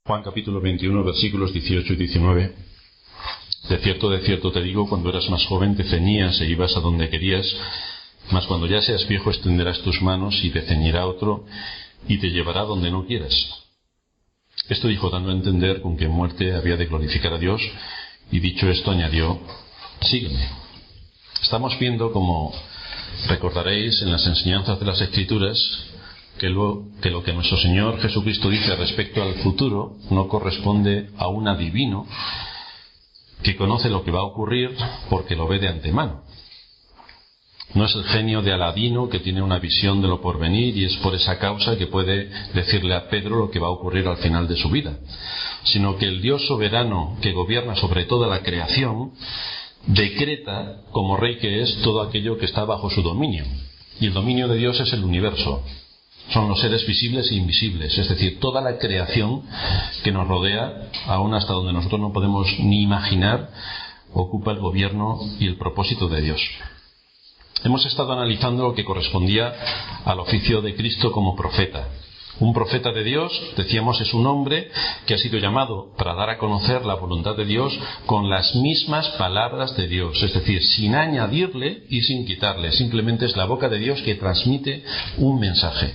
Juan capítulo 21, versículos 18 y 19. De cierto te digo, cuando eras más joven te ceñías e ibas a donde querías, mas cuando ya seas viejo extenderás tus manos y te ceñirá otro y te llevará donde no quieras. Esto dijo dando a entender con que muerte había de glorificar a Dios, y dicho esto añadió: sígueme. Estamos viendo, como recordaréis en las enseñanzas de las Escrituras, que lo que nuestro Señor Jesucristo dice respecto al futuro no corresponde a un adivino que conoce lo que va a ocurrir porque lo ve de antemano. No es el genio de Aladino que tiene una visión de lo porvenir y es por esa causa que puede decirle a Pedro lo que va a ocurrir al final de su vida, sino que el Dios soberano que gobierna sobre toda la creación decreta, como rey que es, todo aquello que está bajo su dominio. Y el dominio de Dios es el universo. Son los seres visibles e invisibles, es decir, toda la creación que nos rodea, aún hasta donde nosotros no podemos ni imaginar, ocupa el gobierno y el propósito de Dios. Hemos estado analizando lo que correspondía al oficio de Cristo como profeta. Un profeta de Dios, decíamos, es un hombre que ha sido llamado para dar a conocer la voluntad de Dios con las mismas palabras de Dios, es decir, sin añadirle y sin quitarle. Simplemente es la boca de Dios que transmite un mensaje.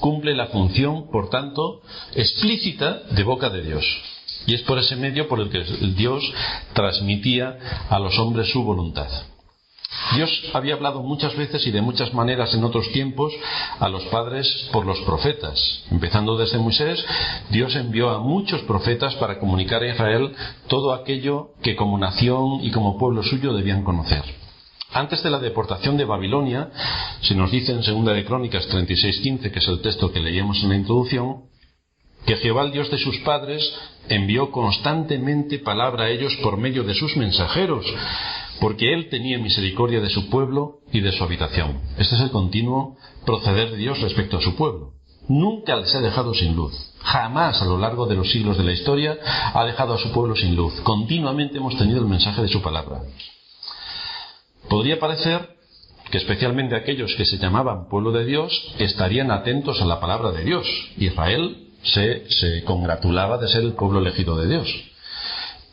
Cumple la función, por tanto, explícita de boca de Dios. Y es por ese medio por el que Dios transmitía a los hombres su voluntad. Dios había hablado muchas veces y de muchas maneras en otros tiempos a los padres por los profetas. Empezando desde Moisés, Dios envió a muchos profetas para comunicar a Israel todo aquello que como nación y como pueblo suyo debían conocer. Antes de la deportación de Babilonia, se nos dice en 2 de Crónicas 36:15, que es el texto que leíamos en la introducción, que Jehová, el Dios de sus padres, envió constantemente palabra a ellos por medio de sus mensajeros, porque Él tenía misericordia de su pueblo y de su habitación. Este es el continuo proceder de Dios respecto a su pueblo. Nunca les ha dejado sin luz. Jamás a lo largo de los siglos de la historia ha dejado a su pueblo sin luz. Continuamente hemos tenido el mensaje de su palabra. Podría parecer que especialmente aquellos que se llamaban pueblo de Dios estarían atentos a la palabra de Dios. Israel se congratulaba de ser el pueblo elegido de Dios.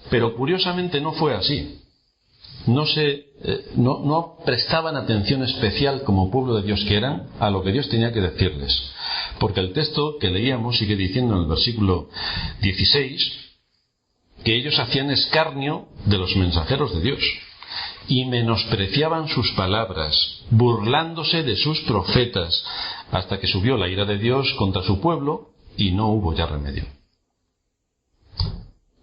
Pero curiosamente no fue así. No prestaban atención especial como pueblo de Dios que eran a lo que Dios tenía que decirles. Porque el texto que leíamos sigue diciendo en el versículo 16 que ellos hacían escarnio de los mensajeros de Dios y menospreciaban sus palabras, burlándose de sus profetas, hasta que subió la ira de Dios contra su pueblo y no hubo ya remedio.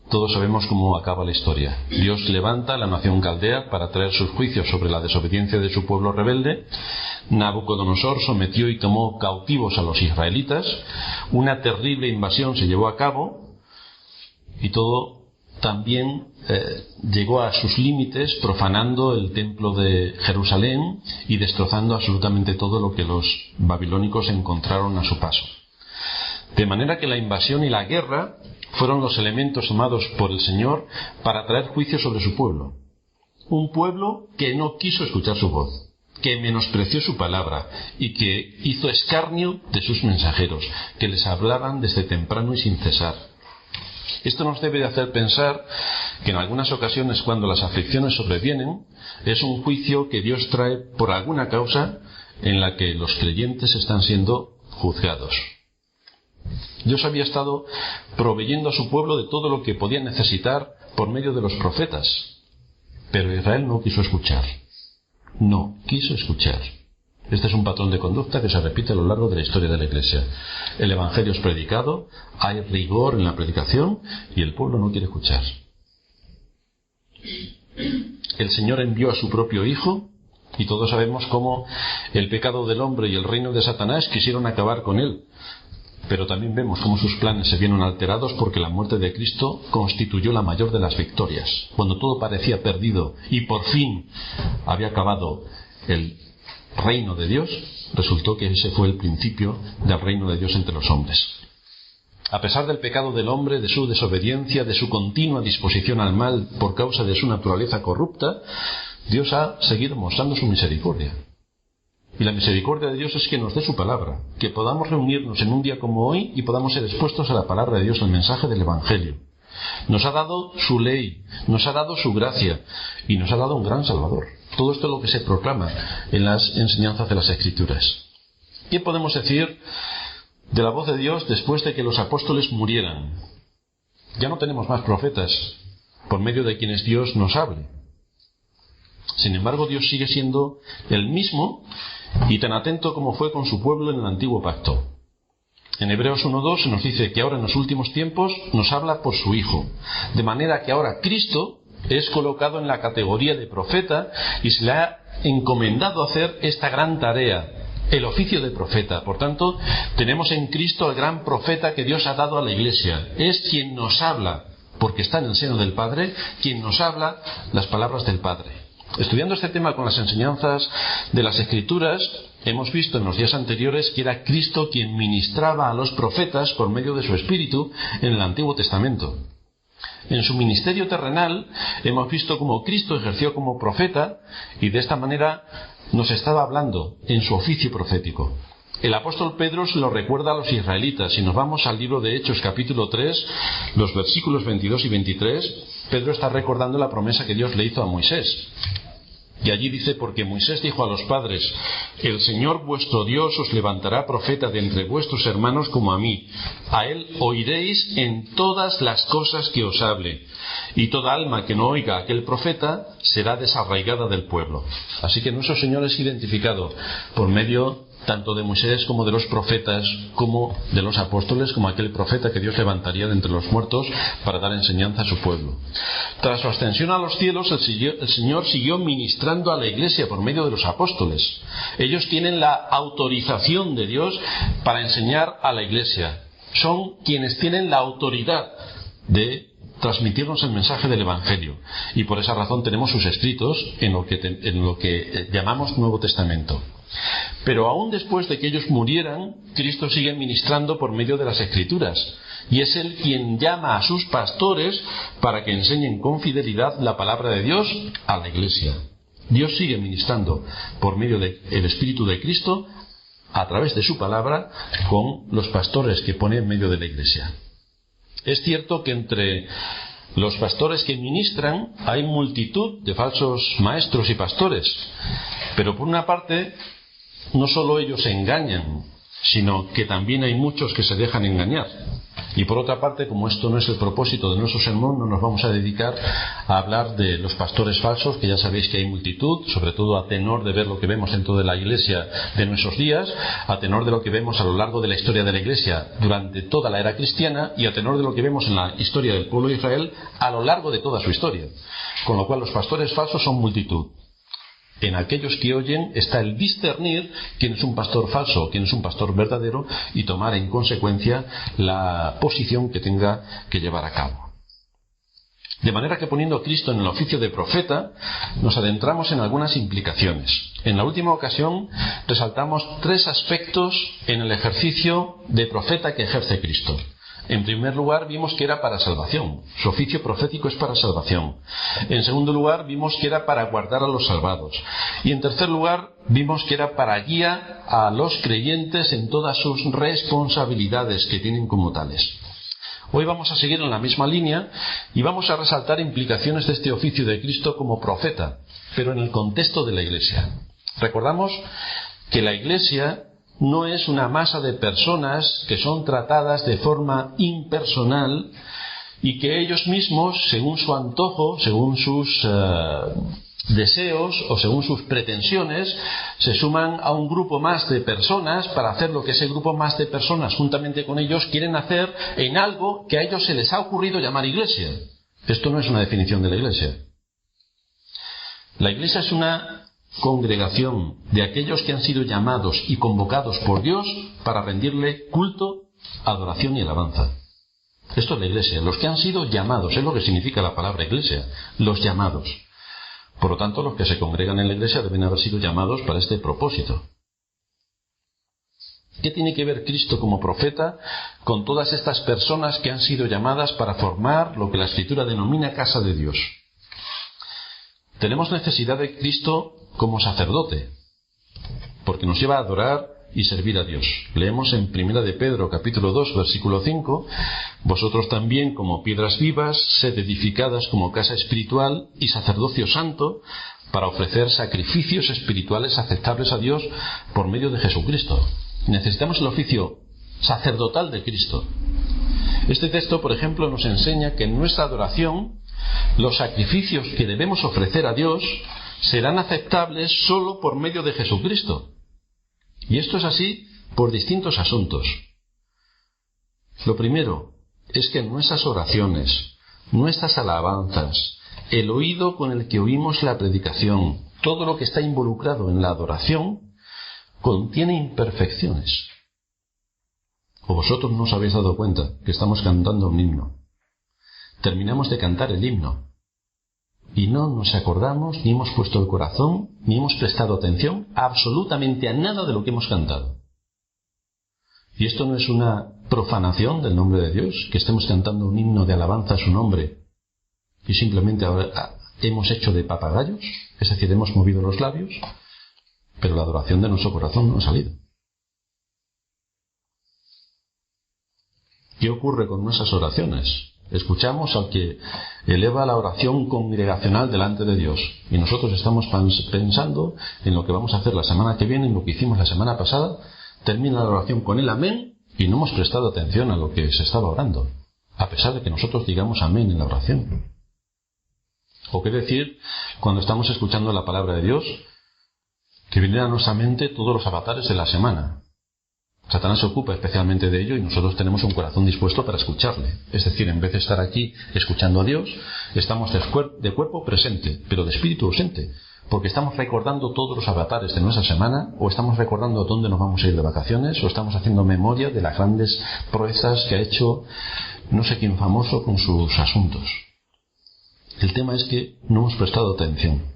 Todos sabemos cómo acaba la historia. Dios levanta a la nación caldea para traer sus juicios sobre la desobediencia de su pueblo rebelde. Nabucodonosor sometió y tomó cautivos a los israelitas. Una terrible invasión se llevó a cabo y todo también llegó a sus límites, profanando el templo de Jerusalén y destrozando absolutamente todo lo que los babilónicos encontraron a su paso. De manera que la invasión y la guerra fueron los elementos tomados por el Señor para traer juicio sobre su pueblo. Un pueblo que no quiso escuchar su voz, que menospreció su palabra y que hizo escarnio de sus mensajeros, que les hablaban desde temprano y sin cesar. Esto nos debe de hacer pensar que en algunas ocasiones, cuando las aflicciones sobrevienen, es un juicio que Dios trae por alguna causa en la que los creyentes están siendo juzgados. Dios había estado proveyendo a su pueblo de todo lo que podía necesitar por medio de los profetas, pero Israel no quiso escuchar. No quiso escuchar. Este es un patrón de conducta que se repite a lo largo de la historia de la Iglesia. El Evangelio es predicado, hay rigor en la predicación y el pueblo no quiere escuchar. El Señor envió a su propio Hijo y todos sabemos cómo el pecado del hombre y el reino de Satanás quisieron acabar con él. Pero también vemos cómo sus planes se vieron alterados porque la muerte de Cristo constituyó la mayor de las victorias. Cuando todo parecía perdido y por fin había acabado el reino de Dios, resultó que ese fue el principio del reino de Dios entre los hombres. A pesar del pecado del hombre, de su desobediencia, de su continua disposición al mal por causa de su naturaleza corrupta, Dios ha seguido mostrando su misericordia. Y la misericordia de Dios es que nos dé su palabra, que podamos reunirnos en un día como hoy y podamos ser expuestos a la palabra de Dios, al mensaje del Evangelio. Nos ha dado su ley, nos ha dado su gracia y nos ha dado un gran Salvador. Todo esto es lo que se proclama en las enseñanzas de las Escrituras. ¿Qué podemos decir de la voz de Dios después de que los apóstoles murieran? Ya no tenemos más profetas por medio de quienes Dios nos hable. Sin embargo, Dios sigue siendo el mismo y tan atento como fue con su pueblo en el antiguo pacto. En Hebreos 1:2 se nos dice que ahora en los últimos tiempos nos habla por su Hijo, de manera que ahora Cristo es colocado en la categoría de profeta y se le ha encomendado hacer esta gran tarea, el oficio de profeta. Por tanto, tenemos en Cristo al gran profeta que Dios ha dado a la Iglesia. Es quien nos habla, porque está en el seno del Padre, quien nos habla las palabras del Padre. Estudiando este tema con las enseñanzas de las Escrituras, hemos visto en los días anteriores que era Cristo quien ministraba a los profetas por medio de su Espíritu en el Antiguo Testamento. En su ministerio terrenal hemos visto cómo Cristo ejerció como profeta y de esta manera nos estaba hablando en su oficio profético. El apóstol Pedro se lo recuerda a los israelitas. Si nos vamos al libro de Hechos capítulo 3, los versículos 22 y 23, Pedro está recordando la promesa que Dios le hizo a Moisés. Y allí dice: porque Moisés dijo a los padres: el Señor vuestro Dios os levantará profeta de entre vuestros hermanos como a mí. A él oiréis en todas las cosas que os hable. Y toda alma que no oiga a aquel profeta será desarraigada del pueblo. Así que nuestro Señor es identificado por medio tanto de Moisés como de los profetas, como de los apóstoles, como aquel profeta que Dios levantaría de entre los muertos para dar enseñanza a su pueblo. Tras su ascensión a los cielos, el Señor siguió ministrando a la Iglesia por medio de los apóstoles. Ellos tienen la autorización de Dios para enseñar a la Iglesia. Son quienes tienen la autoridad de transmitirnos el mensaje del Evangelio. Y por esa razón tenemos sus escritos en lo que llamamos Nuevo Testamento. Pero aún después de que ellos murieran, Cristo sigue ministrando por medio de las Escrituras, y es Él quien llama a sus pastores para que enseñen con fidelidad la palabra de Dios a la Iglesia. Dios sigue ministrando por medio del Espíritu de Cristo a través de su palabra con los pastores que pone en medio de la Iglesia. Es cierto que entre los pastores que ministran hay multitud de falsos maestros y pastores, pero por una parte no solo ellos engañan, sino que también hay muchos que se dejan engañar. Y por otra parte, como esto no es el propósito de nuestro sermón, no nos vamos a dedicar a hablar de los pastores falsos, que ya sabéis que hay multitud, sobre todo a tenor de ver lo que vemos dentro de la Iglesia de nuestros días, a tenor de lo que vemos a lo largo de la historia de la Iglesia durante toda la era cristiana, y a tenor de lo que vemos en la historia del pueblo de Israel a lo largo de toda su historia. Con lo cual los pastores falsos son multitud. En aquellos que oyen está el discernir quién es un pastor falso, quién es un pastor verdadero, y tomar en consecuencia la posición que tenga que llevar a cabo. De manera que, poniendo a Cristo en el oficio de profeta, nos adentramos en algunas implicaciones. En la última ocasión resaltamos 3 aspectos en el ejercicio de profeta que ejerce Cristo. En primer lugar, vimos que era para salvación. Su oficio profético es para salvación. En segundo lugar, vimos que era para guardar a los salvados. Y en tercer lugar, vimos que era para guía a los creyentes en todas sus responsabilidades que tienen como tales. Hoy vamos a seguir en la misma línea y vamos a resaltar implicaciones de este oficio de Cristo como profeta, pero en el contexto de la Iglesia. Recordamos que la Iglesia no es una masa de personas que son tratadas de forma impersonal y que ellos mismos, según su antojo, según sus deseos o según sus pretensiones, se suman a un grupo más de personas para hacer lo que ese grupo más de personas juntamente con ellos quieren hacer en algo que a ellos se les ha ocurrido llamar Iglesia. Esto no es una definición de la Iglesia. La Iglesia es una congregación de aquellos que han sido llamados y convocados por Dios para rendirle culto, adoración y alabanza. Esto es la Iglesia, los que han sido llamados, es lo que significa la palabra Iglesia, los llamados. Por lo tanto, los que se congregan en la Iglesia deben haber sido llamados para este propósito. ¿Qué tiene que ver Cristo como profeta con todas estas personas que han sido llamadas para formar lo que la Escritura denomina casa de Dios? Tenemos necesidad de Cristo como sacerdote. porque nos lleva a adorar y servir a Dios. Leemos en 1 de Pedro, capítulo 2, versículo 5, vosotros también, como piedras vivas, sed edificadas como casa espiritual y sacerdocio santo, para ofrecer sacrificios espirituales aceptables a Dios por medio de Jesucristo. Necesitamos el oficio sacerdotal de Cristo. Este texto, por ejemplo, nos enseña que en nuestra adoración los sacrificios que debemos ofrecer a Dios serán aceptables solo por medio de Jesucristo. Y esto es así por distintos asuntos. Lo primero es que nuestras oraciones, nuestras alabanzas, el oído con el que oímos la predicación, todo lo que está involucrado en la adoración, contiene imperfecciones. ¿O vosotros no os habéis dado cuenta que estamos cantando un himno? Terminamos de cantar el himno y no nos acordamos, ni hemos puesto el corazón, ni hemos prestado atención absolutamente a nada de lo que hemos cantado. ¿Y esto no es una profanación del nombre de Dios? Que estemos cantando un himno de alabanza a su nombre y simplemente ahora hemos hecho de papagayos, es decir, hemos movido los labios, pero la adoración de nuestro corazón no ha salido. ¿Qué ocurre con nuestras oraciones? Escuchamos al que eleva la oración congregacional delante de Dios y nosotros estamos pensando en lo que vamos a hacer la semana que viene, en lo que hicimos la semana pasada. Termina la oración con el amén y no hemos prestado atención a lo que se estaba orando, a pesar de que nosotros digamos amén en la oración. O qué decir cuando estamos escuchando la palabra de Dios, que vienen a nuestra mente todos los avatares de la semana. Satanás se ocupa especialmente de ello y nosotros tenemos un corazón dispuesto para escucharle. Es decir, en vez de estar aquí escuchando a Dios, estamos de cuerpo presente, pero de espíritu ausente, porque estamos recordando todos los avatares de nuestra semana, o estamos recordando dónde nos vamos a ir de vacaciones, o estamos haciendo memoria de las grandes proezas que ha hecho no sé quién famoso con sus asuntos. El tema es que no hemos prestado atención.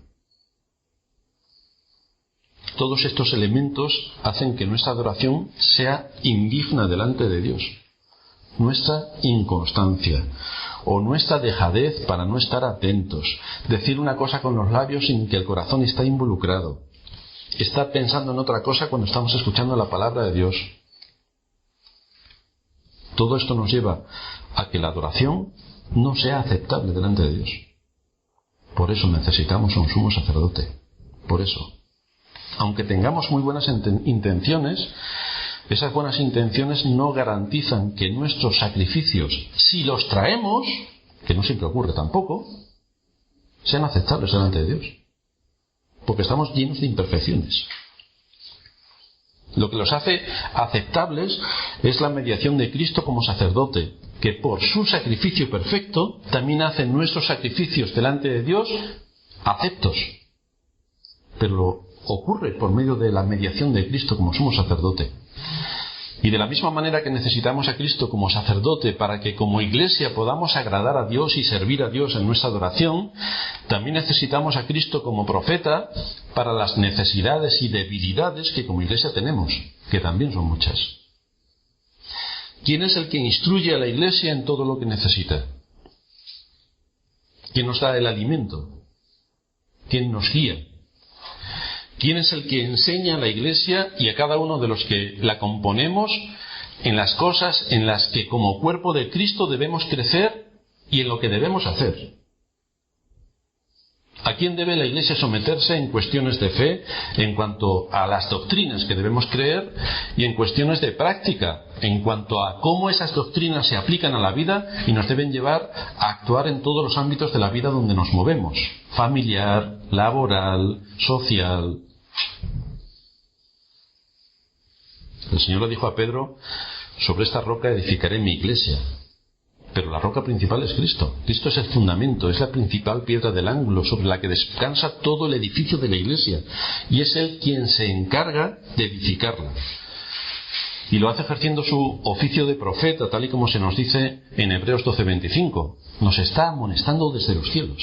Todos estos elementos hacen que nuestra adoración sea indigna delante de Dios. Nuestra inconstancia o nuestra dejadez para no estar atentos, decir una cosa con los labios sin que el corazón esté involucrado, estar pensando en otra cosa cuando estamos escuchando la palabra de Dios. Todo esto nos lleva a que la adoración no sea aceptable delante de Dios. Por eso necesitamos un sumo sacerdote. Por eso. Aunque tengamos muy buenas intenciones, esas buenas intenciones no garantizan que nuestros sacrificios, si los traemos, que no siempre ocurre tampoco, sean aceptables delante de Dios. Porque estamos llenos de imperfecciones. Lo que los hace aceptables es la mediación de Cristo como sacerdote, que por su sacrificio perfecto también hace nuestros sacrificios delante de Dios aceptos. Pero ocurre por medio de la mediación de Cristo como sumo sacerdote. Y de la misma manera que necesitamos a Cristo como sacerdote para que como iglesia podamos agradar a Dios y servir a Dios en nuestra adoración, también necesitamos a Cristo como profeta para las necesidades y debilidades que como iglesia tenemos, que también son muchas. ¿Quién es el que instruye a la iglesia en todo lo que necesita? ¿Quién nos da el alimento? ¿Quién nos guía? ¿Quién es el que enseña a la Iglesia y a cada uno de los que la componemos en las cosas en las que como cuerpo de Cristo debemos crecer y en lo que debemos hacer? ¿A quién debe la Iglesia someterse en cuestiones de fe, en cuanto a las doctrinas que debemos creer, y en cuestiones de práctica, en cuanto a cómo esas doctrinas se aplican a la vida y nos deben llevar a actuar en todos los ámbitos de la vida donde nos movemos? Familiar, laboral, social. El Señor le dijo a Pedro: sobre esta roca edificaré mi iglesia. Pero la roca principal es Cristo. Cristo es el fundamento, es la principal piedra del ángulo sobre la que descansa todo el edificio de la iglesia. Y es Él quien se encarga de edificarla. Y lo hace ejerciendo su oficio de profeta, tal y como se nos dice en Hebreos 12:25. Nos está amonestando desde los cielos.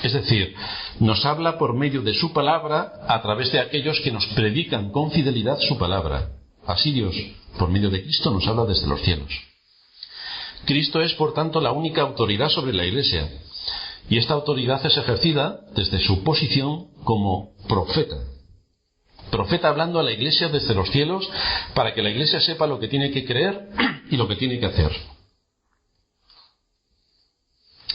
Es decir, nos habla por medio de su palabra a través de aquellos que nos predican con fidelidad su palabra. Así Dios, por medio de Cristo, nos habla desde los cielos. Cristo es, por tanto, la única autoridad sobre la Iglesia. Y esta autoridad es ejercida desde su posición como profeta. Profeta hablando a la iglesia desde los cielos para que la iglesia sepa lo que tiene que creer y lo que tiene que hacer.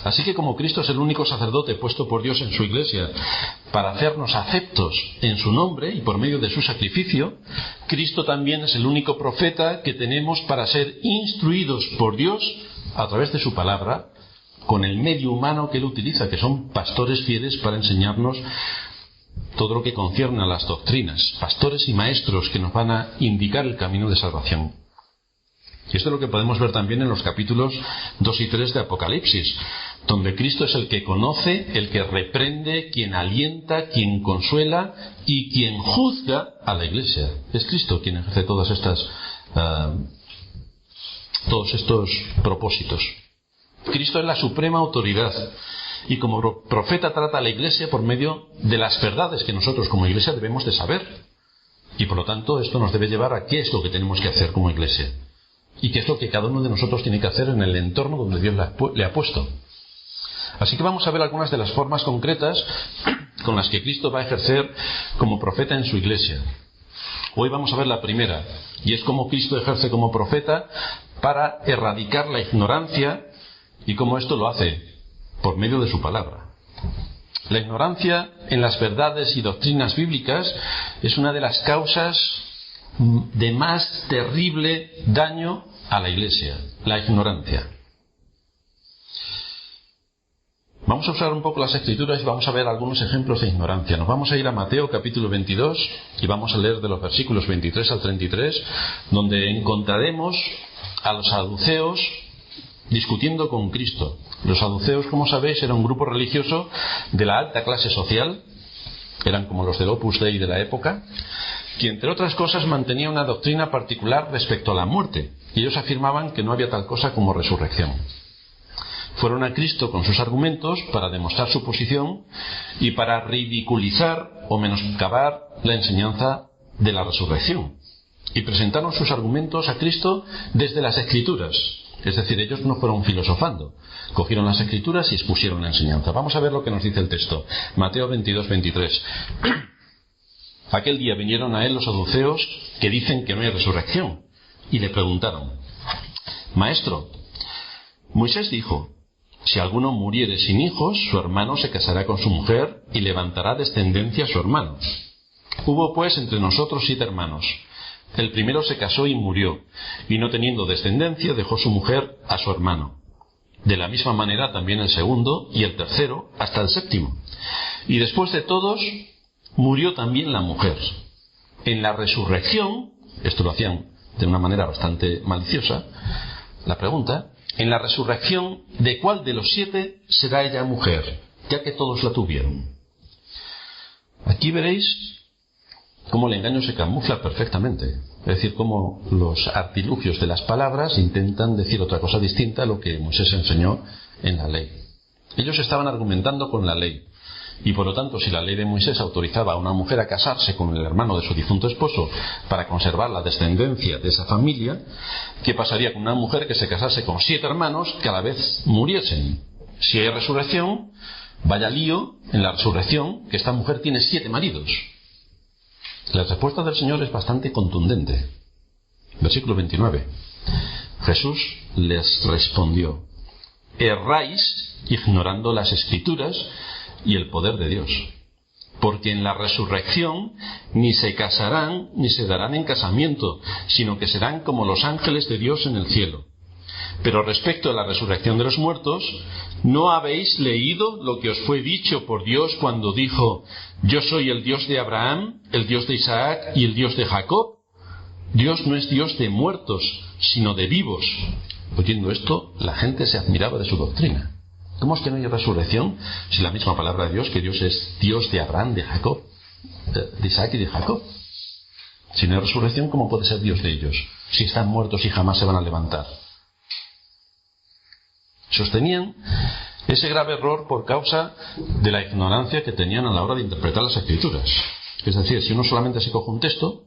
Así que como Cristo es el único sacerdote puesto por Dios en su iglesia para hacernos aceptos en su nombre y por medio de su sacrificio, Cristo también es el único profeta que tenemos para ser instruidos por Dios a través de su palabra, con el medio humano que Él utiliza, que son pastores fieles para enseñarnos todo lo que concierne a las doctrinas, pastores y maestros que nos van a indicar el camino de salvación. Y esto es lo que podemos ver también en los capítulos 2 y 3 de Apocalipsis, donde Cristo es el que conoce, el que reprende, quien alienta, quien consuela y quien juzga a la iglesia. Es Cristo quien ejerce todos estos propósitos. Cristo es la suprema autoridad y como profeta trata a la iglesia por medio de las verdades que nosotros como iglesia debemos de saber. Y por lo tanto esto nos debe llevar a qué es lo que tenemos que hacer como iglesia. Y qué es lo que cada uno de nosotros tiene que hacer en el entorno donde Dios le ha puesto. Así que vamos a ver algunas de las formas concretas con las que Cristo va a ejercer como profeta en su iglesia. Hoy vamos a ver la primera, y es cómo Cristo ejerce como profeta para erradicar la ignorancia y cómo esto lo hace por medio de su palabra. La ignorancia en las verdades y doctrinas bíblicas es una de las causas de más terrible daño a la iglesia, la ignorancia. Vamos a usar un poco las escrituras y vamos a ver algunos ejemplos de ignorancia. Nos vamos a ir a Mateo capítulo 22 y vamos a leer de los versículos 23 al 33, donde encontraremos a los saduceos discutiendo con Cristo. Los saduceos, como sabéis, era un grupo religioso de la alta clase social, eran como los del Opus Dei de la época, que entre otras cosas mantenía una doctrina particular respecto a la muerte, y ellos afirmaban que no había tal cosa como resurrección. Fueron a Cristo con sus argumentos para demostrar su posición y para ridiculizar o menoscabar la enseñanza de la resurrección. Y presentaron sus argumentos a Cristo desde las Escrituras. Es decir, ellos no fueron filosofando. Cogieron las Escrituras y expusieron la enseñanza. Vamos a ver lo que nos dice el texto. Mateo 22, 23. Aquel día vinieron a él los saduceos que dicen que no hay resurrección. Y le preguntaron: Maestro, Moisés dijo: si alguno muriere sin hijos, su hermano se casará con su mujer y levantará descendencia a su hermano. Hubo pues entre nosotros 7 hermanos. El primero se casó y murió, y no teniendo descendencia dejó su mujer a su hermano. De la misma manera también el segundo y el tercero hasta el 7. Y después de todos murió también la mujer. En la resurrección, esto lo hacían de una manera bastante maliciosa, la pregunta: en la resurrección, ¿de cuál de los 7 será ella mujer, ya que todos la tuvieron? Aquí veréis cómo el engaño se camufla perfectamente. Es decir, cómo los artilugios de las palabras intentan decir otra cosa distinta a lo que Moisés enseñó en la ley. Ellos estaban argumentando con la ley. Y por lo tanto, si la ley de Moisés autorizaba a una mujer a casarse con el hermano de su difunto esposo para conservar la descendencia de esa familia, ¿qué pasaría con una mujer que se casase con 7 hermanos que a la vez muriesen? Si hay resurrección, vaya lío en la resurrección que esta mujer tiene 7 maridos. La respuesta del Señor es bastante contundente. Versículo 29. Jesús les respondió: erráis ignorando las Escrituras y el poder de Dios, porque en la resurrección ni se casarán ni se darán en casamiento, sino que serán como los ángeles de Dios en el cielo. Pero respecto a la resurrección de los muertos, ¿no habéis leído lo que os fue dicho por Dios cuando dijo: yo soy el Dios de Abraham, el Dios de Isaac y el Dios de Jacob? Dios no es Dios de muertos, sino de vivos. Oyendo esto, la gente se admiraba de su doctrina. ¿Cómo es que no hay resurrección si la misma palabra de Dios, que Dios es Dios de Abraham, de Jacob, de Isaac y de Jacob? Si no hay resurrección, ¿cómo puede ser Dios de ellos? Si están muertos y jamás se van a levantar. Sostenían ese grave error por causa de la ignorancia que tenían a la hora de interpretar las Escrituras. Es decir, si uno solamente se coge un texto,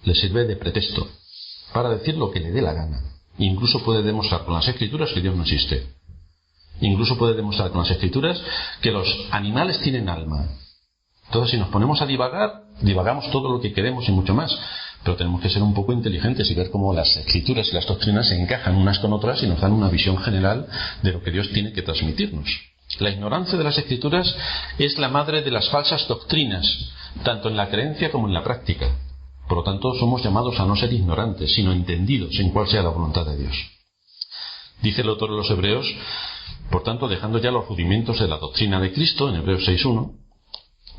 le sirve de pretexto para decir lo que le dé la gana. Incluso puede demostrar con las Escrituras que Dios no existe. Incluso puede demostrar con las Escrituras que los animales tienen alma, Entonces, si nos ponemos a divagar, divagamos todo lo que queremos y mucho más. Pero tenemos que ser un poco inteligentes y ver cómo las escrituras y las doctrinas se encajan unas con otras y nos dan una visión general de lo que Dios tiene que transmitirnos. La ignorancia de las escrituras es la madre de las falsas doctrinas, tanto en la creencia como en la práctica. Por lo tanto, somos llamados a no ser ignorantes, sino entendidos en cuál sea la voluntad de Dios. Dice el autor de los Hebreos, por tanto, dejando ya los rudimentos de la doctrina de Cristo, en Hebreos 6.1,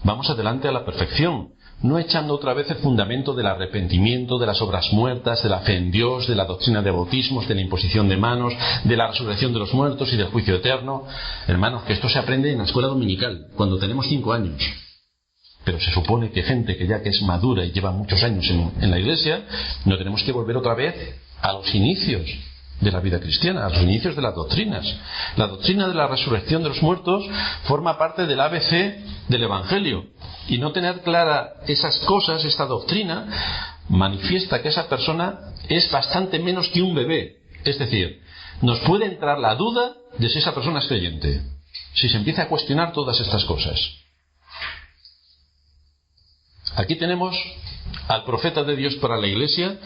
vamos adelante a la perfección, no echando otra vez el fundamento del arrepentimiento, de las obras muertas, de la fe en Dios, de la doctrina de bautismos, de la imposición de manos, de la resurrección de los muertos y del juicio eterno. Hermanos, que esto se aprende en la escuela dominical, cuando tenemos 5 años. Pero se supone que gente que ya que es madura y lleva muchos años en la iglesia, no tenemos que volver otra vez a los inicios de la vida cristiana, a los inicios de las doctrinas. La doctrina de la resurrección de los muertos forma parte del ABC del Evangelio. Y no tener clara esas cosas, esta doctrina, manifiesta que esa persona es bastante menos que un bebé. Es decir, nos puede entrar la duda de si esa persona es creyente, si se empieza a cuestionar todas estas cosas. Aquí tenemos al profeta de Dios para la Iglesia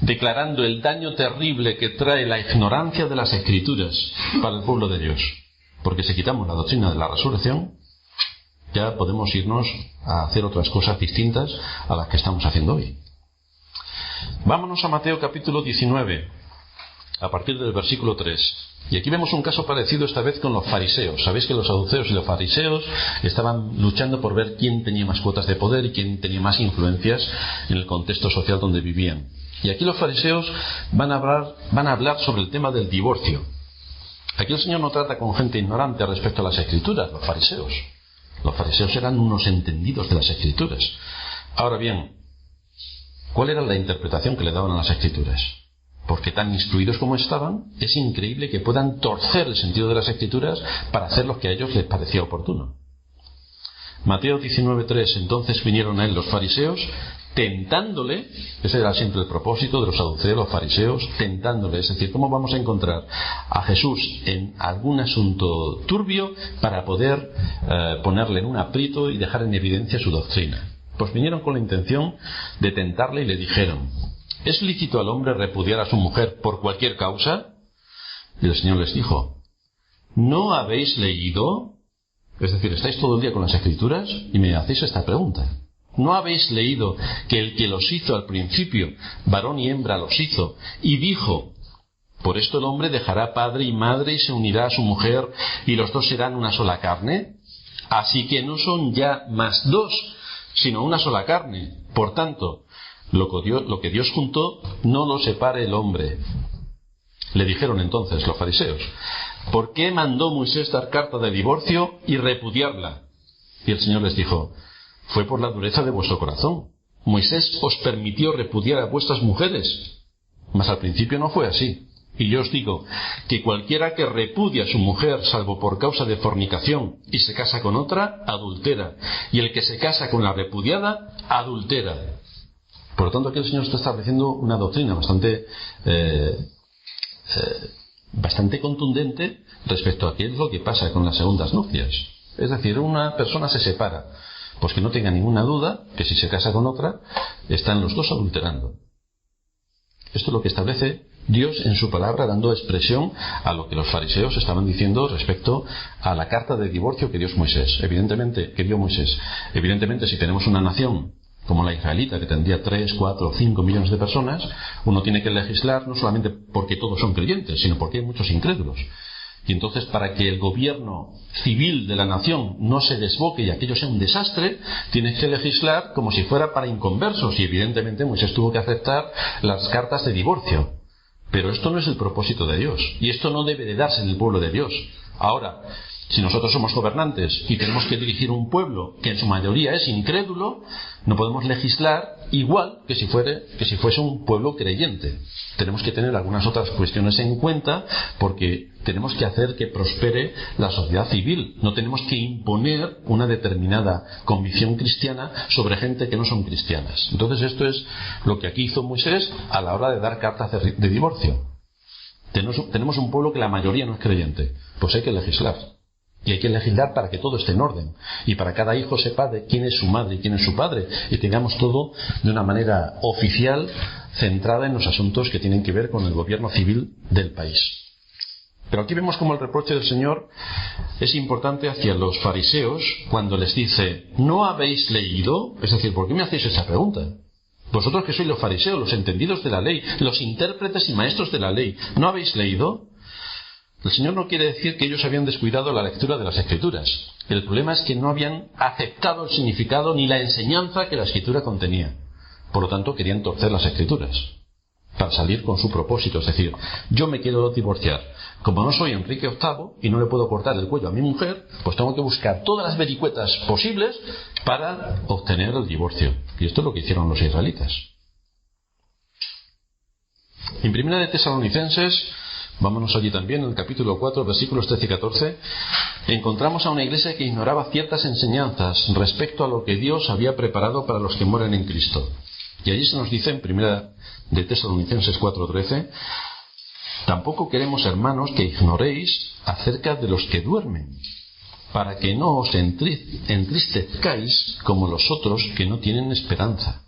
declarando el daño terrible que trae la ignorancia de las Escrituras para el pueblo de Dios. Porque si quitamos la doctrina de la resurrección, ya podemos irnos a hacer otras cosas distintas a las que estamos haciendo hoy. Vámonos a Mateo capítulo 19, a partir del versículo 3. Y aquí vemos un caso parecido esta vez con los fariseos. Sabéis que los saduceos y los fariseos estaban luchando por ver quién tenía más cuotas de poder y quién tenía más influencias en el contexto social donde vivían. Y aquí los fariseos van a hablar sobre el tema del divorcio. Aquí el Señor no trata con gente ignorante respecto a las Escrituras, los fariseos. Los fariseos eran unos entendidos de las Escrituras. Ahora bien, ¿cuál era la interpretación que le daban a las Escrituras? Porque tan instruidos como estaban, es increíble que puedan torcer el sentido de las Escrituras para hacer lo que a ellos les parecía oportuno. Mateo 19.3, entonces vinieron a él los fariseos, tentándole, ese era siempre el propósito de los saduceos, los fariseos, tentándole, es decir, ¿cómo vamos a encontrar a Jesús en algún asunto turbio para poder ponerle en un aprieto y dejar en evidencia su doctrina? Pues vinieron con la intención de tentarle y le dijeron, ¿es lícito al hombre repudiar a su mujer por cualquier causa? Y el Señor les dijo, ¿no habéis leído? Es decir, estáis todo el día con las Escrituras y me hacéis esta pregunta. ¿No habéis leído que el que los hizo al principio, varón y hembra los hizo, y dijo, por esto el hombre dejará padre y madre y se unirá a su mujer, y los dos serán una sola carne? Así que no son ya más dos, sino una sola carne. Por tanto, lo que Dios juntó, no lo separe el hombre. Le dijeron entonces los fariseos, ¿por qué mandó Moisés dar carta de divorcio y repudiarla? Y el Señor les dijo, fue por la dureza de vuestro corazón. Moisés os permitió repudiar a vuestras mujeres, mas al principio no fue así. Y yo os digo que cualquiera que repudia a su mujer, salvo por causa de fornicación, y se casa con otra, adultera. Y el que se casa con la repudiada, adultera. Por lo tanto, aquí el Señor está estableciendo una doctrina bastante contundente respecto a qué es lo que pasa con las segundas nupcias. Es decir, una persona se separa, pues que no tenga ninguna duda que si se casa con otra, están los dos adulterando. Esto es lo que establece Dios en su palabra, dando expresión a lo que los fariseos estaban diciendo respecto a la carta de divorcio que dio Moisés. Evidentemente, si tenemos una nación como la israelita, que tendría 3, 4, 5 millones de personas, uno tiene que legislar no solamente porque todos son creyentes, sino porque hay muchos incrédulos. Y entonces, para que el gobierno civil de la nación no se desboque y aquello sea un desastre, tienes que legislar como si fuera para inconversos. Y evidentemente Moisés tuvo que aceptar las cartas de divorcio. Pero esto no es el propósito de Dios. Y esto no debe de darse en el pueblo de Dios. Ahora, si nosotros somos gobernantes y tenemos que dirigir un pueblo que en su mayoría es incrédulo, no podemos legislar igual que si fuese un pueblo creyente. Tenemos que tener algunas otras cuestiones en cuenta porque tenemos que hacer que prospere la sociedad civil. No tenemos que imponer una determinada convicción cristiana sobre gente que no son cristianas. Entonces esto es lo que aquí hizo Moisés a la hora de dar cartas de divorcio. Tenemos un pueblo que la mayoría no es creyente. Pues hay que legislar. Y hay que legislar para que todo esté en orden. Y para cada hijo sepa de quién es su madre y quién es su padre. Y tengamos todo de una manera oficial, centrada en los asuntos que tienen que ver con el gobierno civil del país. Pero aquí vemos como el reproche del Señor es importante hacia los fariseos cuando les dice: ¿no habéis leído? Es decir, ¿por qué me hacéis esa pregunta? Vosotros que sois los fariseos, los entendidos de la ley, los intérpretes y maestros de la ley, ¿no habéis leído? El Señor no quiere decir que ellos habían descuidado la lectura de las Escrituras. El problema es que no habían aceptado el significado ni la enseñanza que la Escritura contenía. Por lo tanto, querían torcer las Escrituras para salir con su propósito. Es decir, yo me quiero divorciar. Como no soy Enrique VIII y no le puedo cortar el cuello a mi mujer, pues tengo que buscar todas las vericuetas posibles para obtener el divorcio. Y esto es lo que hicieron los israelitas. En Primera de Tesalonicenses, vámonos allí también, en el capítulo 4, versículos 13 y 14, encontramos a una iglesia que ignoraba ciertas enseñanzas respecto a lo que Dios había preparado para los que mueren en Cristo. Y allí se nos dice en Primera de Tesalonicenses 4:13: tampoco queremos, hermanos, que ignoréis acerca de los que duermen, para que no os entristezcáis como los otros que no tienen esperanza.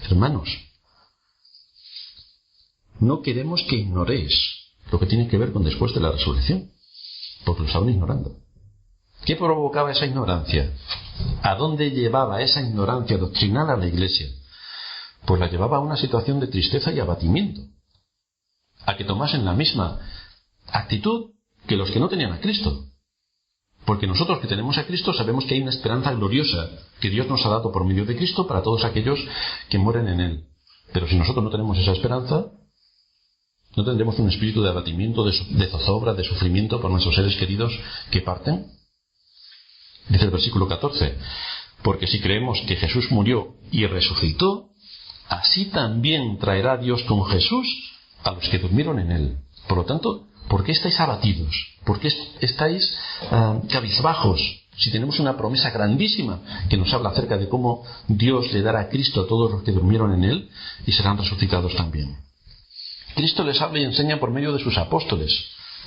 Hermanos, no queremos que ignoréis lo que tiene que ver con después de la resurrección, porque lo estaban ignorando. ¿Qué provocaba esa ignorancia? ¿A dónde llevaba esa ignorancia doctrinal a la iglesia? Pues la llevaba a una situación de tristeza y abatimiento, a que tomasen la misma actitud que los que no tenían a Cristo. Porque nosotros que tenemos a Cristo sabemos que hay una esperanza gloriosa que Dios nos ha dado por medio de Cristo para todos aquellos que mueren en Él. Pero si nosotros no tenemos esa esperanza, ¿no tendremos un espíritu de abatimiento, de zozobra, de sufrimiento por nuestros seres queridos que parten? Dice el versículo 14: porque si creemos que Jesús murió y resucitó, así también traerá Dios con Jesús a los que durmieron en Él. Por lo tanto, ¿por qué estáis abatidos? ¿Por qué estáis cabizbajos? Si tenemos una promesa grandísima que nos habla acerca de cómo Dios le dará a Cristo a todos los que durmieron en Él y serán resucitados también. Cristo les habla y enseña por medio de sus apóstoles,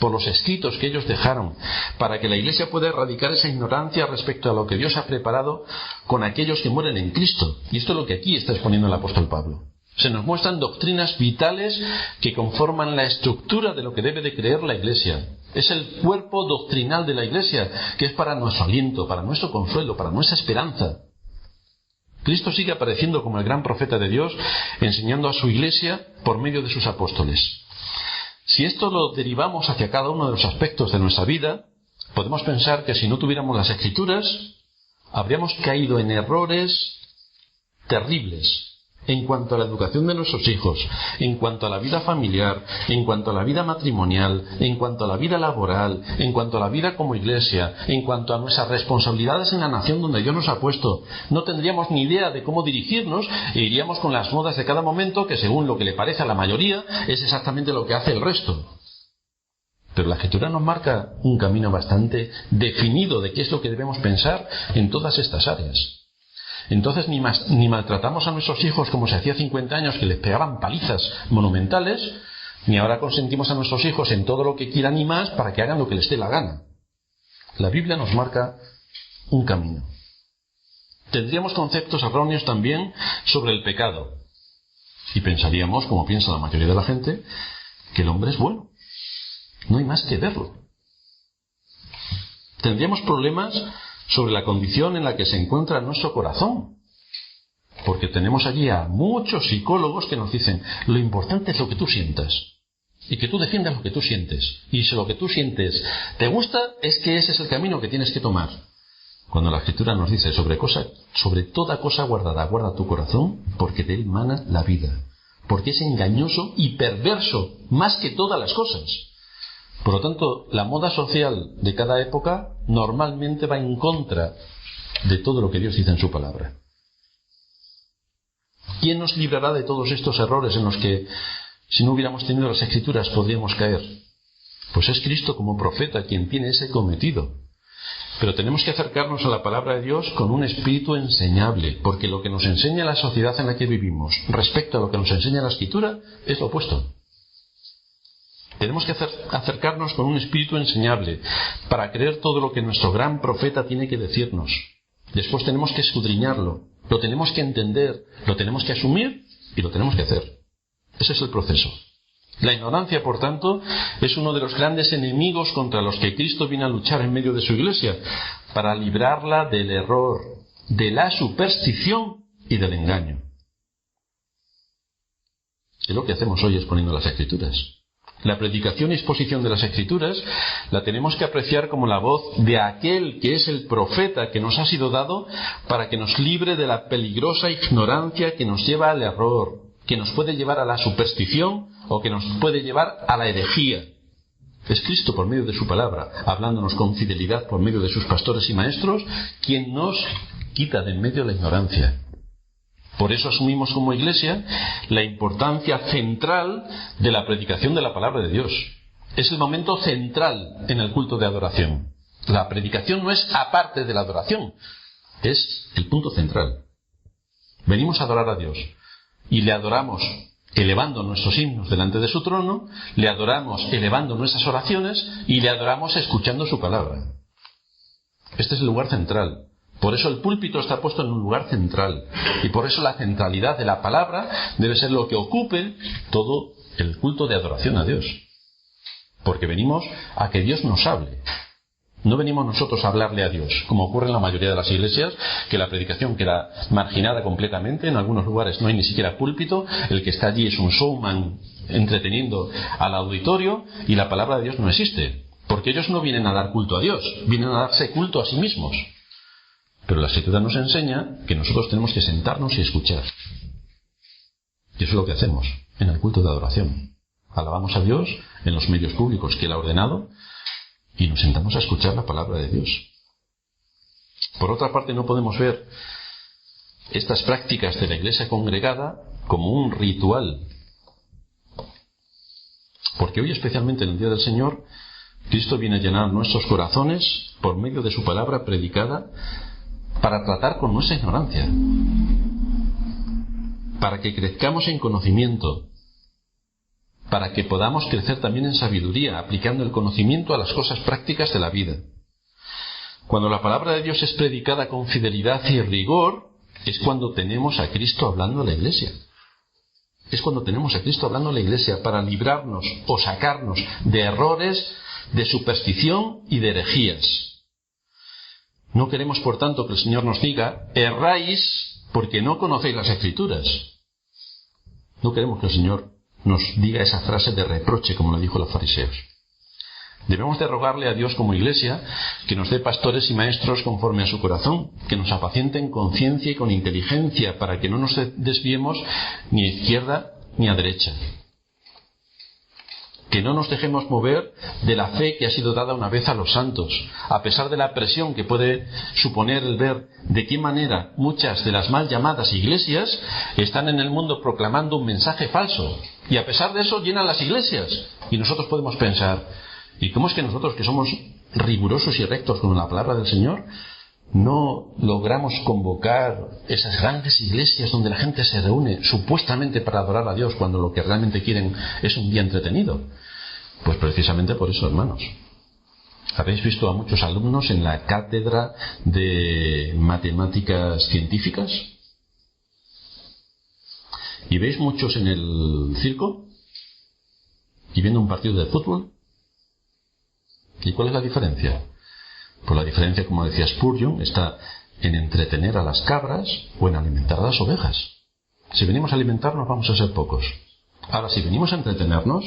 por los escritos que ellos dejaron, para que la Iglesia pueda erradicar esa ignorancia respecto a lo que Dios ha preparado con aquellos que mueren en Cristo. Y esto es lo que aquí está exponiendo el apóstol Pablo. Se nos muestran doctrinas vitales que conforman la estructura de lo que debe de creer la Iglesia. Es el cuerpo doctrinal de la Iglesia, que es para nuestro aliento, para nuestro consuelo, para nuestra esperanza. Cristo sigue apareciendo como el gran profeta de Dios, enseñando a su Iglesia por medio de sus apóstoles. Si esto lo derivamos hacia cada uno de los aspectos de nuestra vida, podemos pensar que si no tuviéramos las Escrituras, habríamos caído en errores terribles en cuanto a la educación de nuestros hijos, en cuanto a la vida familiar, en cuanto a la vida matrimonial, en cuanto a la vida laboral, en cuanto a la vida como iglesia, en cuanto a nuestras responsabilidades en la nación donde Dios nos ha puesto. No tendríamos ni idea de cómo dirigirnos e iríamos con las modas de cada momento, que según lo que le parece a la mayoría es exactamente lo que hace el resto. Pero la Escritura nos marca un camino bastante definido de qué es lo que debemos pensar en todas estas áreas. Entonces ni maltratamos a nuestros hijos como se hacía 50 años, que les pegaban palizas monumentales, ni ahora consentimos a nuestros hijos en todo lo que quieran y más para que hagan lo que les dé la gana. La Biblia nos marca un camino. Tendríamos conceptos erróneos también sobre el pecado. Y pensaríamos, como piensa la mayoría de la gente, que el hombre es bueno. No hay más que verlo. Tendríamos problemas sobre la condición en la que se encuentra nuestro corazón. Porque tenemos allí a muchos psicólogos que nos dicen: lo importante es lo que tú sientas. Y que tú defiendas lo que tú sientes. Y si lo que tú sientes te gusta, es que ese es el camino que tienes que tomar. Cuando la Escritura nos dice: sobre toda cosa guardada, guarda tu corazón, porque de él mana la vida. Porque es engañoso y perverso, más que todas las cosas. Por lo tanto, la moda social de cada época normalmente va en contra de todo lo que Dios dice en su palabra. ¿Quién nos librará de todos estos errores en los que, si no hubiéramos tenido las Escrituras, podríamos caer? Pues es Cristo como profeta quien tiene ese cometido. Pero tenemos que acercarnos a la palabra de Dios con un espíritu enseñable, porque lo que nos enseña la sociedad en la que vivimos respecto a lo que nos enseña la Escritura es lo opuesto. Tenemos que acercarnos con un espíritu enseñable para creer todo lo que nuestro gran profeta tiene que decirnos. Después tenemos que escudriñarlo, lo tenemos que entender, lo tenemos que asumir y lo tenemos que hacer. Ese es el proceso. La ignorancia, por tanto, es uno de los grandes enemigos contra los que Cristo viene a luchar en medio de su iglesia, para librarla del error, de la superstición y del engaño. Es lo que hacemos hoy exponiendo las Escrituras. La predicación y exposición de las Escrituras la tenemos que apreciar como la voz de aquel que es el profeta que nos ha sido dado para que nos libre de la peligrosa ignorancia que nos lleva al error, que nos puede llevar a la superstición o que nos puede llevar a la herejía. Es Cristo por medio de su palabra, hablándonos con fidelidad por medio de sus pastores y maestros, quien nos quita de en medio la ignorancia. Por eso asumimos como Iglesia la importancia central de la predicación de la palabra de Dios. Es el momento central en el culto de adoración. La predicación no es aparte de la adoración, es el punto central. Venimos a adorar a Dios y le adoramos elevando nuestros himnos delante de su trono, le adoramos elevando nuestras oraciones y le adoramos escuchando su palabra. Este es el lugar central. Por eso el púlpito está puesto en un lugar central. Y por eso la centralidad de la palabra debe ser lo que ocupe todo el culto de adoración a Dios. Porque venimos a que Dios nos hable. No venimos nosotros a hablarle a Dios, como ocurre en la mayoría de las iglesias, que la predicación queda marginada completamente. En algunos lugares no hay ni siquiera púlpito. El que está allí es un showman entreteniendo al auditorio y la palabra de Dios no existe. Porque ellos no vienen a dar culto a Dios, vienen a darse culto a sí mismos. Pero la Escritura nos enseña que nosotros tenemos que sentarnos y escuchar. Y eso es lo que hacemos en el culto de adoración. Alabamos a Dios en los medios públicos que Él ha ordenado y nos sentamos a escuchar la palabra de Dios. Por otra parte, no podemos ver estas prácticas de la iglesia congregada como un ritual. Porque hoy, especialmente en el Día del Señor, Cristo viene a llenar nuestros corazones por medio de su palabra predicada para tratar con nuestra ignorancia, para que crezcamos en conocimiento, para que podamos crecer también en sabiduría, aplicando el conocimiento a las cosas prácticas de la vida. Cuando la palabra de Dios es predicada con fidelidad y rigor, es cuando tenemos a Cristo hablando a la iglesia. Es cuando tenemos a Cristo hablando a la iglesia para librarnos o sacarnos de errores, de superstición y de herejías. No queremos, por tanto, que el Señor nos diga, erráis porque no conocéis las Escrituras. No queremos que el Señor nos diga esa frase de reproche, como lo dijo los fariseos. Debemos de rogarle a Dios como Iglesia que nos dé pastores y maestros conforme a su corazón, que nos apacienten con ciencia y con inteligencia para que no nos desviemos ni a izquierda ni a derecha. Que no nos dejemos mover de la fe que ha sido dada una vez a los santos, a pesar de la presión que puede suponer el ver de qué manera muchas de las mal llamadas iglesias están en el mundo proclamando un mensaje falso. Y a pesar de eso llenan las iglesias. Y nosotros podemos pensar, ¿y cómo es que nosotros, que somos rigurosos y rectos con la palabra del Señor, no logramos convocar esas grandes iglesias donde la gente se reúne supuestamente para adorar a Dios cuando lo que realmente quieren es un día entretenido? Pues precisamente por eso, hermanos. ¿Habéis visto a muchos alumnos en la cátedra de matemáticas científicas? ¿Y veis muchos en el circo? ¿Y viendo un partido de fútbol? ¿Y cuál es la diferencia? Pues la diferencia, como decía Spurgeon, está en entretener a las cabras o en alimentar a las ovejas. Si venimos a alimentarnos vamos a ser pocos. Ahora, si venimos a entretenernos,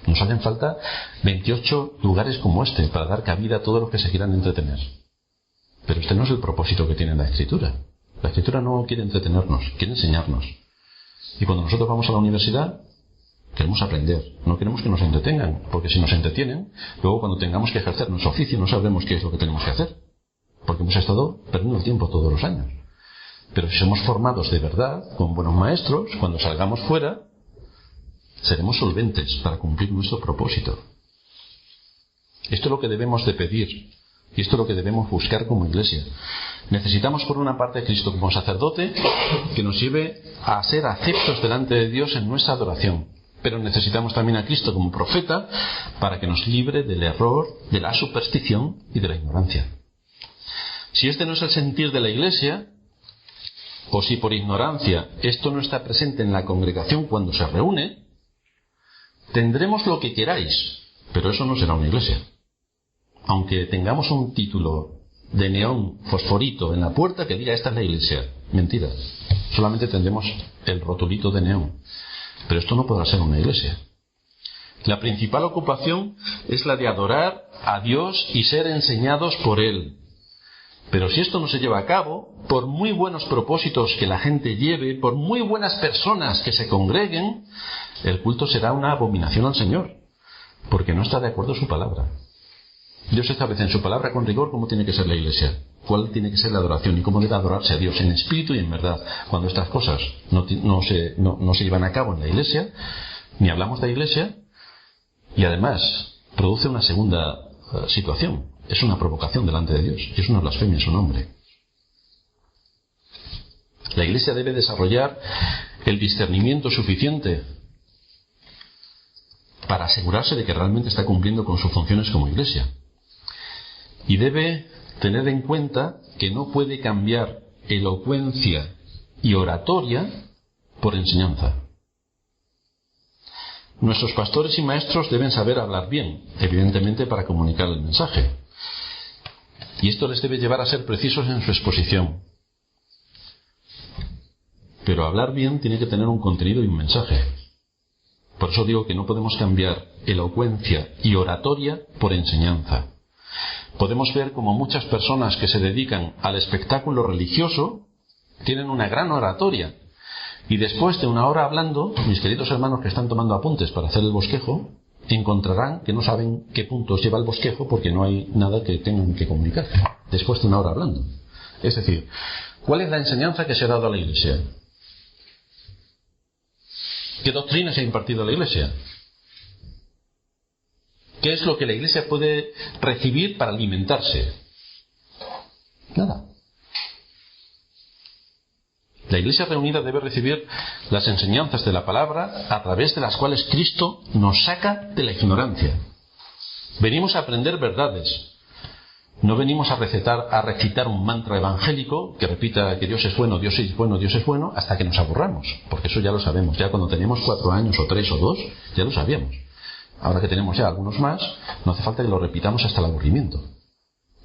nos hacen falta 28 lugares como este para dar cabida a todos los que se quieran entretener. Pero este no es el propósito que tiene la Escritura. La Escritura no quiere entretenernos, quiere enseñarnos. Y cuando nosotros vamos a la universidad, queremos aprender, no queremos que nos entretengan, porque si nos entretienen, luego cuando tengamos que ejercer nuestro oficio no sabremos qué es lo que tenemos que hacer, porque hemos estado perdiendo el tiempo todos los años. Pero si somos formados de verdad, con buenos maestros, cuando salgamos fuera, seremos solventes para cumplir nuestro propósito. Esto es lo que debemos de pedir, y esto es lo que debemos buscar como Iglesia. Necesitamos por una parte a Cristo como sacerdote, que nos lleve a ser aceptos delante de Dios en nuestra adoración. pero necesitamos también a Cristo como profeta para que nos libre del error, de la superstición y de la ignorancia. Si este no es el sentir de la Iglesia, o si por ignorancia esto no está presente en la congregación cuando se reúne, tendremos lo que queráis, pero eso no será una iglesia. Aunque tengamos un título de neón fosforito en la puerta que diga esta es la iglesia, mentira, solamente tendremos el rotulito de neón, pero esto no podrá ser una iglesia. La principal ocupación es la de adorar a Dios y ser enseñados por Él. Pero si esto no se lleva a cabo, por muy buenos propósitos que la gente lleve, por muy buenas personas que se congreguen, el culto será una abominación al Señor, porque no está de acuerdo su palabra. Dios establece en su palabra con rigor cómo tiene que ser la iglesia, cuál tiene que ser la adoración y cómo debe adorarse a Dios en espíritu y en verdad. Cuando estas cosas no se llevan a cabo en la iglesia, ni hablamos de iglesia, y además produce una segunda situación. Es una provocación delante de Dios y es una blasfemia en su nombre. La Iglesia debe desarrollar el discernimiento suficiente para asegurarse de que realmente está cumpliendo con sus funciones como Iglesia. Y debe tener en cuenta que no puede cambiar elocuencia y oratoria por enseñanza. Nuestros pastores y maestros deben saber hablar bien, evidentemente para comunicar el mensaje. Y esto les debe llevar a ser precisos en su exposición. Pero hablar bien tiene que tener un contenido y un mensaje. Por eso digo que no podemos cambiar elocuencia y oratoria por enseñanza. Podemos ver como muchas personas que se dedican al espectáculo religioso tienen una gran oratoria. Y después de una hora hablando, mis queridos hermanos que están tomando apuntes para hacer el bosquejo, encontrarán que no saben qué puntos lleva el bosquejo porque no hay nada que tengan que comunicar después de una hora hablando. Es decir, ¿cuál es la enseñanza que se ha dado a la Iglesia? ¿Qué doctrina se ha impartido a la Iglesia? ¿Qué es lo que la Iglesia puede recibir para alimentarse? Nada. La Iglesia reunida debe recibir las enseñanzas de la palabra a través de las cuales Cristo nos saca de la ignorancia. Venimos a aprender verdades. No venimos a recitar un mantra evangélico que repita que Dios es bueno, Dios es bueno, Dios es bueno, hasta que nos aburramos. Porque eso ya lo sabemos. Ya cuando teníamos 4 años o 3 o 2, ya lo sabíamos. Ahora que tenemos ya algunos más, no hace falta que lo repitamos hasta el aburrimiento.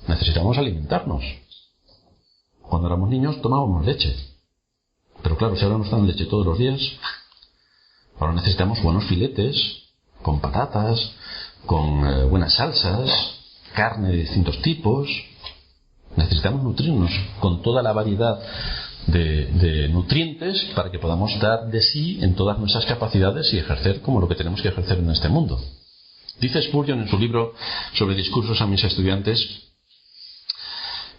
Necesitamos alimentarnos. Cuando éramos niños tomábamos leche. Pero claro, si ahora nos dan leche todos los días, ahora necesitamos buenos filetes, con patatas, con buenas salsas, carne de distintos tipos. Necesitamos nutrirnos con toda la variedad de nutrientes para que podamos dar de sí en todas nuestras capacidades y ejercer como lo que tenemos que ejercer en este mundo. Dice Spurgeon en su libro sobre discursos a mis estudiantes: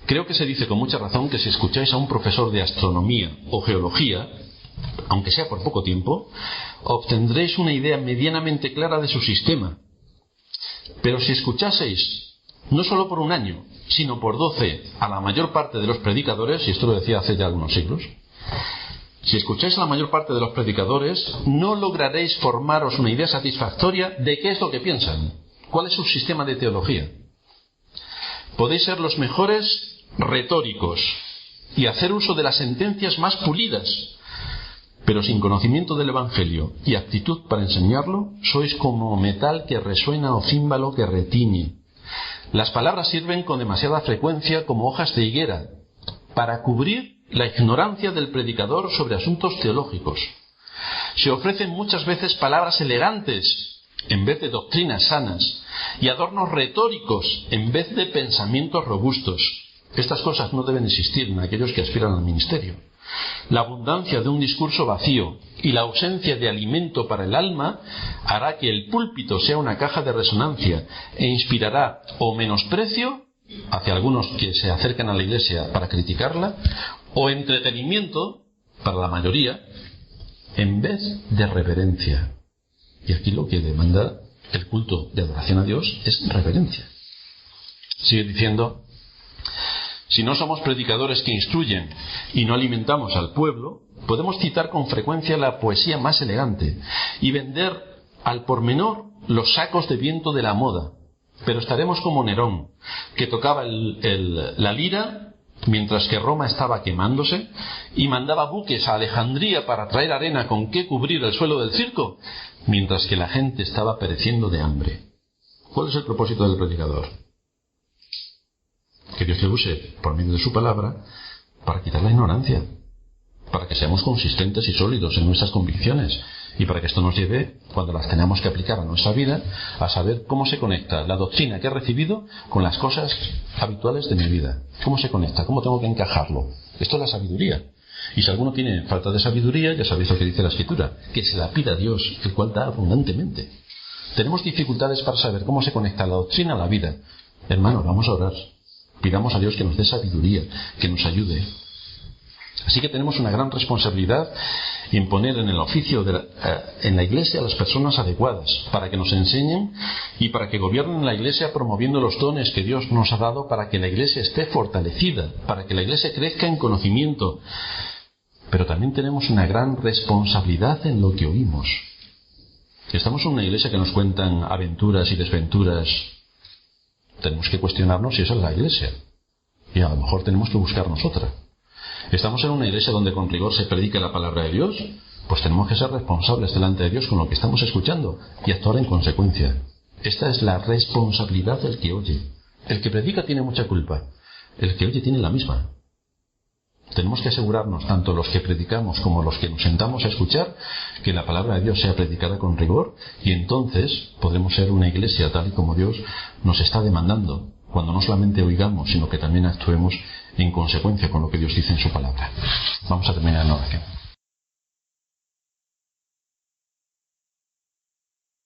creo que se dice con mucha razón que si escucháis a un profesor de astronomía o geología, aunque sea por poco tiempo, obtendréis una idea medianamente clara de su sistema. Pero si escuchaseis, no solo por un año, sino por 12, a la mayor parte de los predicadores, y esto lo decía hace ya algunos siglos, si escucháis a la mayor parte de los predicadores, no lograréis formaros una idea satisfactoria de qué es lo que piensan, cuál es su sistema de teología. Podéis ser los mejores retóricos y hacer uso de las sentencias más pulidas, pero sin conocimiento del Evangelio y aptitud para enseñarlo, sois como metal que resuena o címbalo que retiñe. Las palabras sirven con demasiada frecuencia como hojas de higuera para cubrir la ignorancia del predicador sobre asuntos teológicos. Se ofrecen muchas veces palabras elegantes en vez de doctrinas sanas y adornos retóricos en vez de pensamientos robustos. Estas cosas no deben existir en aquellos que aspiran al ministerio. La abundancia de un discurso vacío y la ausencia de alimento para el alma hará que el púlpito sea una caja de resonancia e inspirará o menosprecio hacia algunos que se acercan a la iglesia para criticarla, o entretenimiento para la mayoría en vez de reverencia. Y aquí lo que demanda el culto de adoración a Dios es reverencia. Sigue diciendo: Si no somos predicadores que instruyen y no alimentamos al pueblo, podemos citar con frecuencia la poesía más elegante y vender al por menor los sacos de viento de la moda. Pero estaremos como Nerón, que tocaba la lira mientras que Roma estaba quemándose y mandaba buques a Alejandría para traer arena con que cubrir el suelo del circo, mientras que la gente estaba pereciendo de hambre. ¿Cuál es el propósito del predicador? Que Dios le use por medio de su palabra para quitar la ignorancia, para que seamos consistentes y sólidos en nuestras convicciones y para que esto nos lleve, cuando las tengamos que aplicar a nuestra vida, a saber cómo se conecta la doctrina que he recibido con las cosas habituales de mi vida. ¿Cómo se conecta? ¿Cómo tengo que encajarlo? Esto es la sabiduría. Y si alguno tiene falta de sabiduría, ya sabéis lo que dice la Escritura, que se la pida a Dios, el cual da abundantemente. Tenemos dificultades para saber cómo se conecta la doctrina a la vida. Hermano, vamos a orar. Pidamos a Dios que nos dé sabiduría, que nos ayude. Así que tenemos una gran responsabilidad en poner en el oficio en la Iglesia a las personas adecuadas, para que nos enseñen y para que gobiernen la Iglesia promoviendo los dones que Dios nos ha dado para que la Iglesia esté fortalecida, para que la Iglesia crezca en conocimiento. Pero también tenemos una gran responsabilidad en lo que oímos. Estamos en una Iglesia que nos cuentan aventuras y desventuras. Tenemos que cuestionarnos si esa es la Iglesia. Y a lo mejor tenemos que buscarnos otra. Estamos en una iglesia donde con rigor se predica la palabra de Dios, pues tenemos que ser responsables delante de Dios con lo que estamos escuchando y actuar en consecuencia. Esta es la responsabilidad del que oye. El que predica tiene mucha culpa, el que oye tiene la misma. Tenemos que asegurarnos, tanto los que predicamos como los que nos sentamos a escuchar, que la palabra de Dios sea predicada con rigor, y entonces podremos ser una iglesia tal y como Dios nos está demandando, cuando no solamente oigamos, sino que también actuemos en consecuencia con lo que Dios dice en su palabra. Vamos a terminar en oración.